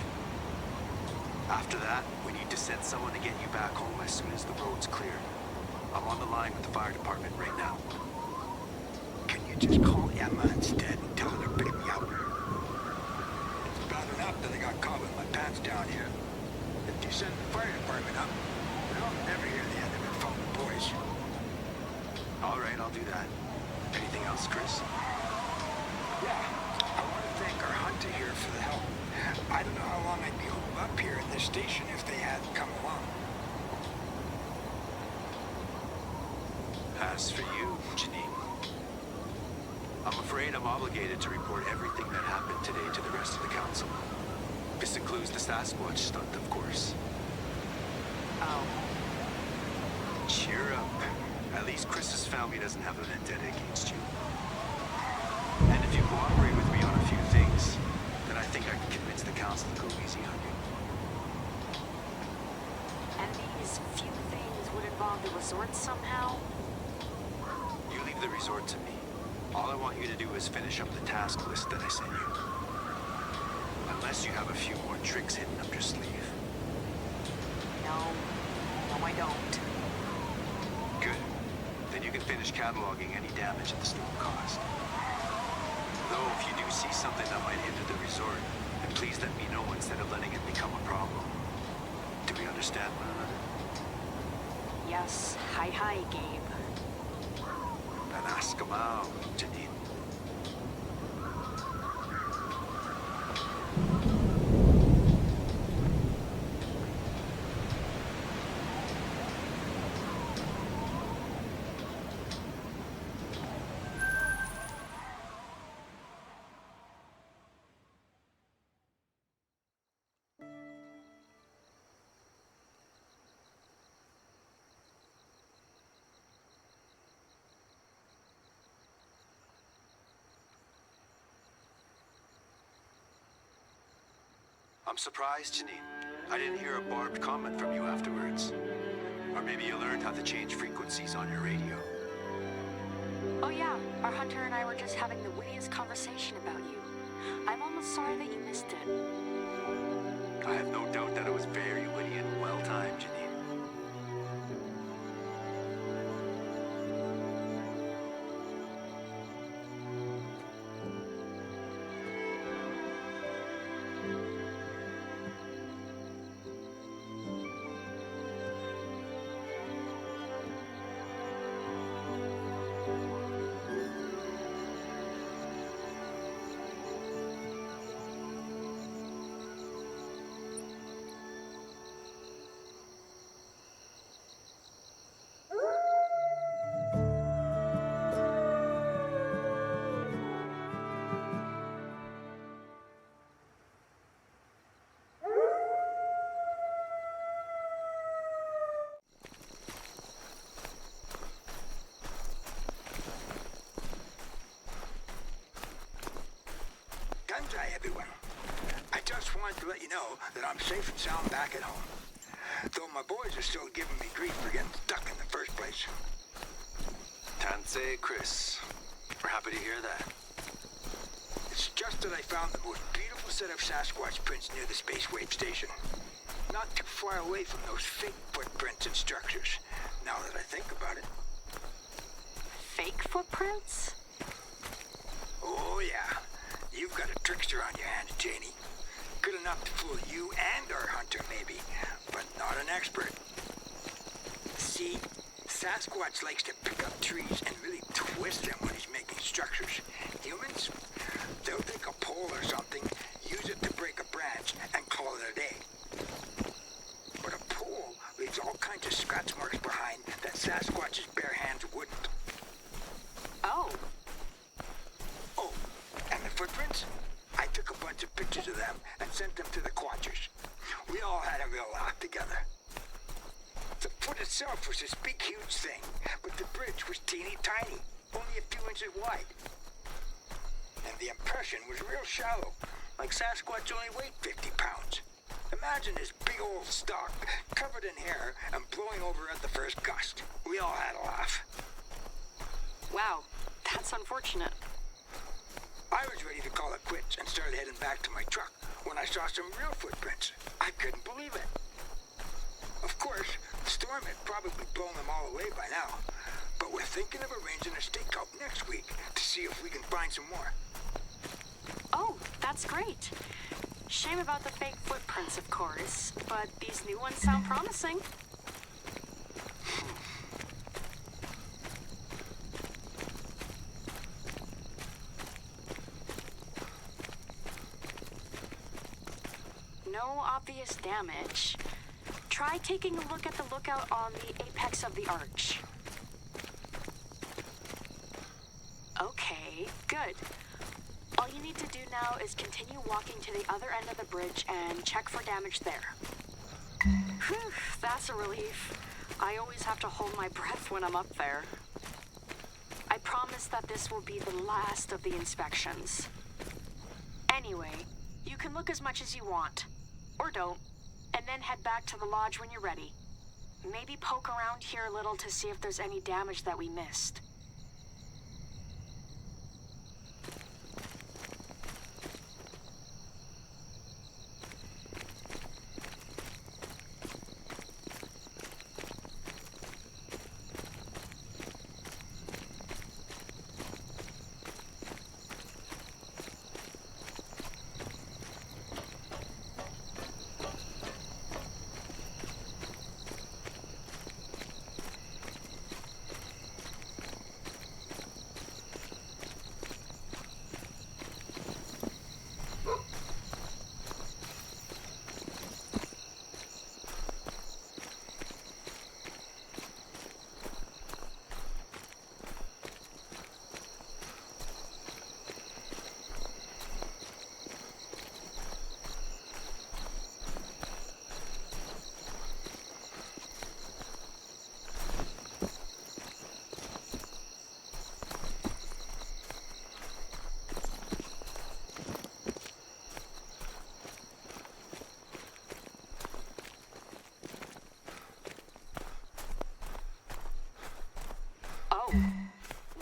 After that, we need to send someone to get you back home as soon as the road's clear. I'm on the line with the fire department right now.
Can you just call Emma instead and tell her to pick me up? It's bad enough that I got caught with my pants down here. If you send the fire department up, they'll never hear the end of it from the boys.
All right, I'll do that. Anything else, Chris?
Yeah, I want to thank our hunter here for the help. I don't know how long I'd be holed up here in this station if they hadn't come along.
As for you, Janine, I'm afraid I'm obligated to report everything that happened today to the rest of the council. This includes the Sasquatch stunt, of course.
Oh.
Cheer up. At least Chris's family doesn't have a vendetta against you. And if you cooperate with me on a few things, then I think I can convince the council to go easy on you.
And these few things would involve the resort somehow?
You leave the resort to me. All I want you to do is finish up the task list that I sent you. Unless you have a few more tricks hidden up your sleeve.
No. No, I don't.
Good. Then you can finish cataloging any damage that the storm caused. Though, if you do see something that might hinder the resort, then please let me know instead of letting it become a problem. Do we understand one another?
Yes. Hi, Gabe.
Then ask him out, Janine. I'm surprised, Janine. I didn't hear a barbed comment from you afterwards. Or maybe you learned how to change frequencies on your radio.
Oh yeah, our hunter and I were just having the wittiest conversation about you. I'm almost sorry that you missed it.
I have no doubt that it was very witty and well-timed, Janine.
Hi, everyone. I just wanted to let you know that I'm safe and sound back at home. Though my boys are still giving me grief for getting stuck in the first place.
Tansei, Chris. We're happy to hear that.
It's just that I found the most beautiful set of Sasquatch prints near the Space Wave Station. Not too far away from those fake footprints and structures, now that I think about it.
Fake footprints?
Oh, yeah. You've got a trickster on your hands, Janie. Good enough to fool you and our hunter, maybe, but not an expert. See, Sasquatch likes to pick up trees and really twist them when he's making structures. Humans, they'll take a pole or something, use it to break a branch, and call it a day. But a pole leaves all kinds of scratch marks behind that Sasquatch's bare hands wouldn't.
Oh.
Oh, and the footprints? I took a bunch of pictures of them and sent them to the Quatchers. We all had a real laugh together. The foot itself was this big, huge thing, but the bridge was teeny tiny, only a few inches wide. And the impression depression was real shallow, like Sasquatch only weighed 50 pounds. Imagine this big old stalk, covered in hair and blowing over at the first gust. We all had a laugh.
Wow, that's unfortunate.
I was ready to call it quits and started heading back to my truck when I saw some real footprints. I couldn't believe it. Of course, the storm had probably blown them all away by now, but we're thinking of arranging a stakeout next week to see if we can find some more.
Oh, that's great. Shame about the fake footprints, of course, but these new ones sound promising. No obvious damage. Try taking a look at the lookout on the apex of the arch. Okay, good. All you need to do now is continue walking to the other end of the bridge and check for damage there. Whew, that's a relief. I always have to hold my breath when I'm up there. I promise that this will be the last of the inspections. Anyway, you can look as much as you want. Or don't. And then head back to the lodge when you're ready. Maybe poke around here a little to see if there's any damage that we missed.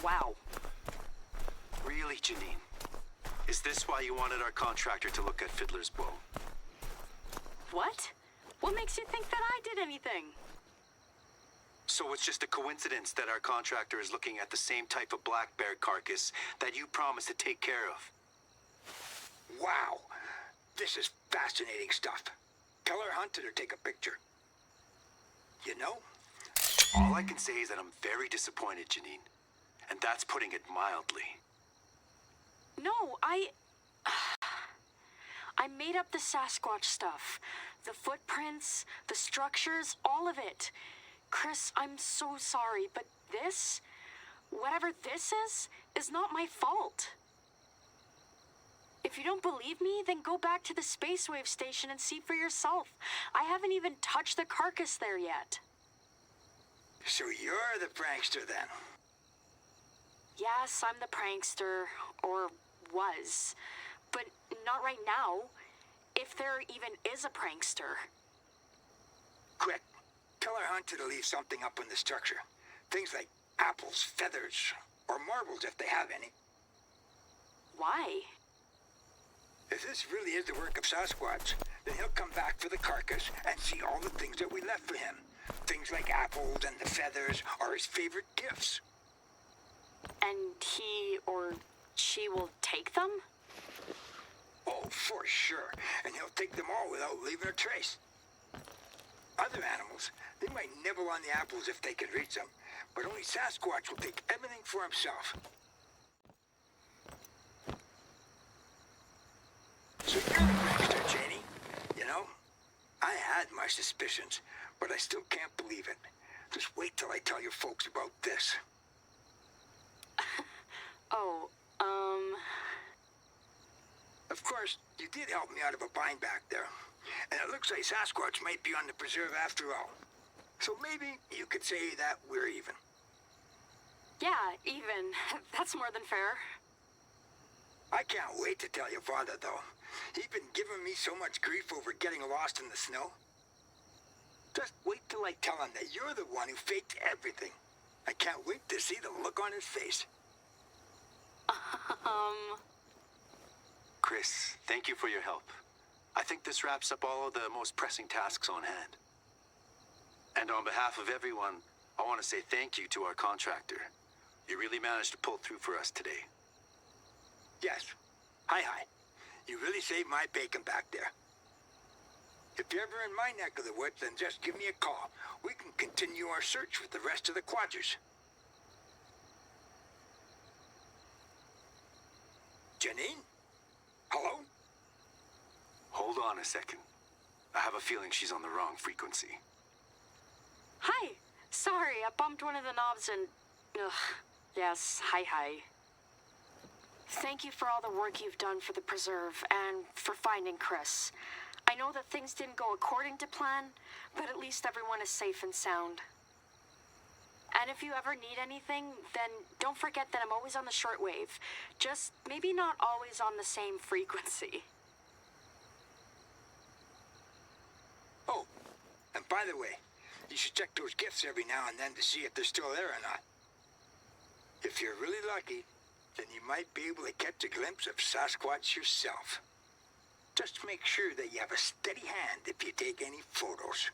Wow.
Really, Janine? Is this why you wanted our contractor to look at Fiddler's Bow?
What? What makes you think that I did anything?
So it's just a coincidence that our contractor is looking at the same type of black bear carcass that you promised to take care of.
Wow, this is fascinating stuff. Tell her Hunter to take a picture. You know?
All I can say is that I'm very disappointed, Janine. And that's putting it mildly.
No, I made up the Sasquatch stuff. The footprints, the structures, all of it. Chris, I'm so sorry, but this, whatever this is not my fault. If you don't believe me, then go back to the Space Wave station and see for yourself. I haven't even touched the carcass there yet.
So you're the prankster then?
Yes, I'm the prankster, or was. But not right now, if there even is a prankster.
Quick, tell her Hunter to leave something up in the structure. Things like apples, feathers, or marbles if they have any.
Why?
If this really is the work of Sasquatch, then he'll come back for the carcass and see all the things that we left for him. Things like apples and the feathers are his favorite gifts.
And he or she will take them?
Oh, for sure. And he'll take them all without leaving a trace. Other animals, they might nibble on the apples if they can reach them, but only Sasquatch will take everything for himself. So you're the prankster, Janie. You know, I had my suspicions, but I still can't believe it. Just wait till I tell your folks about this.
Oh,
Of course, you did help me out of a bind back there. And it looks like Sasquatch might be on the preserve after all. So maybe you could say that we're even.
yeah, even. That's more than fair.
I can't wait to tell your father, though. He's been giving me so much grief over getting lost in the snow. Just wait till I tell him that you're the one who faked everything. I can't wait to see the look on his face.
Chris, thank you for your help. I think this wraps up all of the most pressing tasks on hand. And on behalf of everyone, I want to say thank you to our contractor. You really managed to pull through for us today.
Yes. Hi. You really saved my bacon back there. If you're ever in my neck of the woods, then just give me a call. We can continue our search with the rest of the Quadgers. Janine? Hello?
Hold on a second. I have a feeling she's on the wrong frequency.
Hi. Sorry, I bumped one of the knobs and... Ugh. Yes, hi. Thank you for all the work you've done for the Preserve and for finding Chris. I know that things didn't go according to plan, but at least everyone is safe and sound. And if you ever need anything, then don't forget that I'm always on the shortwave. Just maybe not always on the same frequency.
Oh, and by the way, you should check those gifts every now and then to see if they're still there or not. If you're really lucky, then you might be able to catch a glimpse of Sasquatch yourself. Just make sure that you have a steady hand if you take any photos.